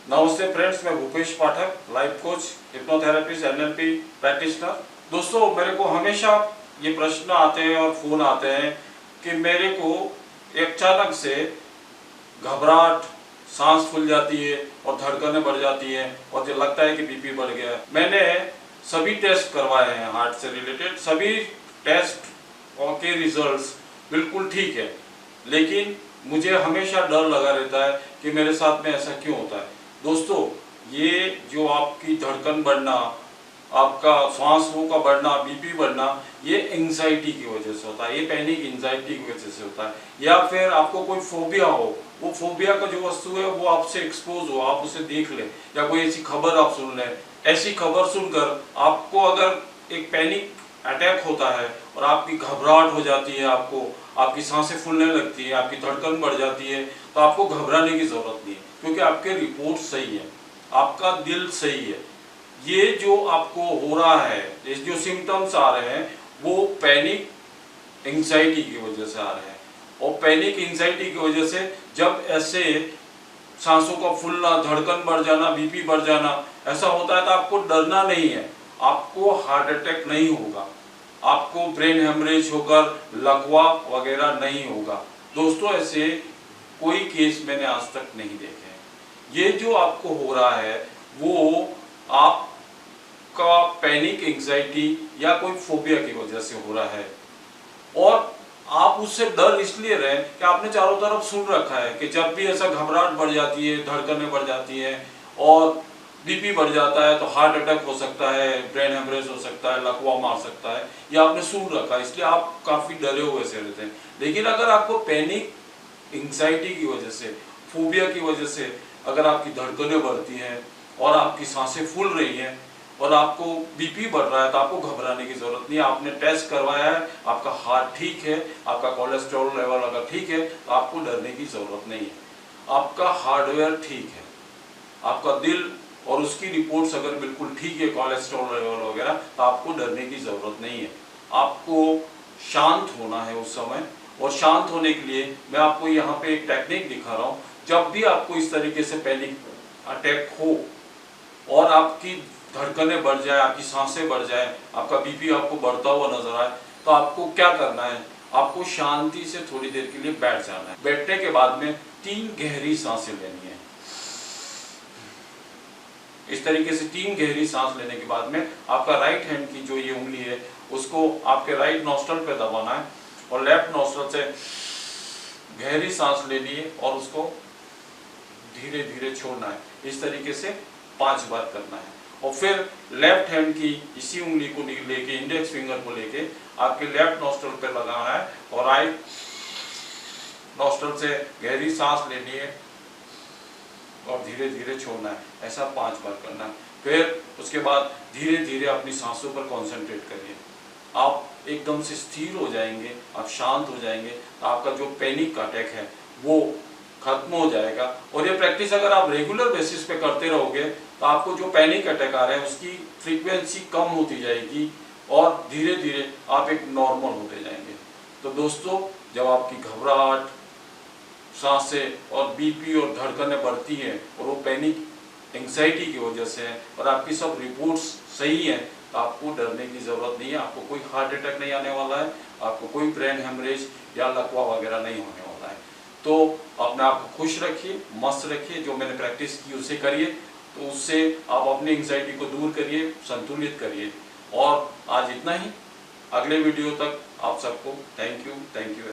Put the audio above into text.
नमस्ते फ्रेंड्स, मैं Bhupesh Pathak, life coach, hypnotherapist, NLP practitioner. दोस्तों, मेरे को हमेशा ये प्रश्न आते हैं और फोन आते हैं कि मेरे को अचानक से घबराहट, सांस फूल जाती है और धड़कनें बढ़ जाती हैं और ये लगता है कि बीपी बढ़ गया है। मैंने सभी टेस्ट करवाए हैं हार्ट से रिलेटेड, सभी टेस्ट के रिजल्ट्स बिल्कुल ठीक है, लेकिन मुझे हमेशा डर लगा रहता है कि मेरे साथ में ऐसा क्यों होता है। दोस्तों, ये जो आपकी धड़कन बढ़ना, आपका सांसों का बढ़ना, बीपी बढ़ना, ये एंजाइटी की वजह से होता है, ये पैनिक एंजाइटी की वजह से होता है। या फिर आपको कोई फोबिया हो, वो फोबिया का जो वस्तु है वो आपसे एक्सपोज हो, आप उसे देख लें, या कोई ऐसी खबर आप सुन लें। ऐसी खबर सुनकर आपको अगर एक पैनिक अटैक होता है और आपकी घबराहट हो जाती है, आपकी सांसें फूलने लगती है, आपकी धड़कन बढ़ जाती है, तो आपको घबराने की जरूरत नहीं है, क्योंकि आपके रिपोर्ट सही है, आपका दिल सही है। ये जो आपको हो रहा है, ये जो सिम्टम्स आ रहे हैं, वो पैनिक एंजाइटी की वजह से आ रहे हैं। और पैनिक एंजाइटी की वजह से जब ऐसे सांसों का फूलना, धड़कन बढ़ जाना, बीपी बढ़ जाना ऐसा होता है, तो आपको डरना नहीं है, आपको हार्ट अटैक नहीं होगा, आपको ब्रेन हेमरेज होकर लकवा वगैरह नहीं होगा। दोस्तों, ऐसे कोई केस मैंने आज तक नहीं देखे हैं। ये जो आपको हो रहा है वो आपका पैनिक एंजाइटी या कोई फोबिया की वजह से हो रहा है, और आप उससे डर इसलिए रहे कि आपने चारों तरफ सुन रखा है कि जब भी ऐसा घबराहट बढ़ जाती है, धड़कनें बढ़ जाती हैं और बीपी बढ़ जाता है तो हार्ट अटैक हो सकता है, ब्रेन हेमरेज हो सकता है, लकवा मार सकता है, ये आपने सुन रखा है, इसलिए आप काफ़ी डरे हुए से रहते हैं। लेकिन अगर आपको पैनिक एंजाइटी की वजह से, फोबिया की वजह से अगर आपकी धड़कनें बढ़ती हैं और आपकी सांसें फूल रही हैं और आपको बीपी बढ़ रहा है, तो आपको घबराने की जरूरत नहीं है। आपने टेस्ट करवाया है, आपका हार्ट ठीक है, आपका कोलेस्ट्रॉल लेवल अगर ठीक है, तो आपको डरने की जरूरत नहीं है। आपका हार्डवेयर ठीक है, आपका दिल और उसकी रिपोर्ट्स अगर बिल्कुल ठीक है, कोलेस्ट्रॉल लेवल वगैरह, तो आपको डरने की जरूरत नहीं है। आपको शांत होना है उस समय, और शांत होने के लिए मैं आपको यहाँ पे एक टेक्निक दिखा रहा हूँ। जब भी आपको इस तरीके से पैनिक अटैक हो और आपकी धड़कनें बढ़ जाए, आपकी सांसें बढ़ जाए, आपका बीपी आपको बढ़ता हुआ नजर आए, तो आपको क्या करना है, आपको शांति से थोड़ी देर के लिए बैठ जाना है। बैठने के बाद में 3 गहरी सांसें लेनी है। इस तरीके से 3 गहरी सांस लेने के बाद में आपका राइट हैंड की जो ये उंगली है उसको आपके राइट नॉस्ट्रल पे दबाना है और लेफ्ट नॉस्ट्रल से गहरी सांस लेनी है और उसको धीरे धीरे छोड़ना है। इस तरीके से 5 बार करना है। और फिर लेफ्ट हैंड की इसी उंगली को लेके, इंडेक्स फिंगर को लेके आपके लेफ्ट नॉस्ट्रल पे लगाना है और राइट नॉस्ट्रल से गहरी सांस लेनी है और धीरे धीरे छोड़ना है। ऐसा 5 बार करना है। फिर उसके बाद धीरे धीरे अपनी सांसों पर कंसंट्रेट करिए। आप एकदम से स्थिर हो जाएंगे, आप शांत हो जाएंगे, तो आपका जो पैनिक अटैक है वो खत्म हो जाएगा। और ये प्रैक्टिस अगर आप रेगुलर बेसिस पे करते रहोगे तो आपको जो पैनिक अटैक आ रहे हैं उसकी फ्रीक्वेंसी कम होती जाएगी और धीरे धीरे आप एक नॉर्मल होते जाएंगे। तो दोस्तों, जब आपकी घबराहट, सांसें और बीपी और धड़कनें बढ़ती हैं और वो पैनिक एंजाइटी की वजह से है और आपकी सब रिपोर्ट्स सही हैं, तो आपको डरने की ज़रूरत नहीं है। आपको कोई हार्ट अटैक नहीं आने वाला है, आपको कोई ब्रेन हेमरेज या लकवा वगैरह नहीं होने वाला है। तो अपने आप को खुश रखिए, मस्त रखिए, जो मैंने प्रैक्टिस की उसे करिए, तो उससे आप अपनी एंजाइटी को दूर करिए, संतुलित करिए। और आज इतना ही। अगले वीडियो तक आप सबको थैंक यू।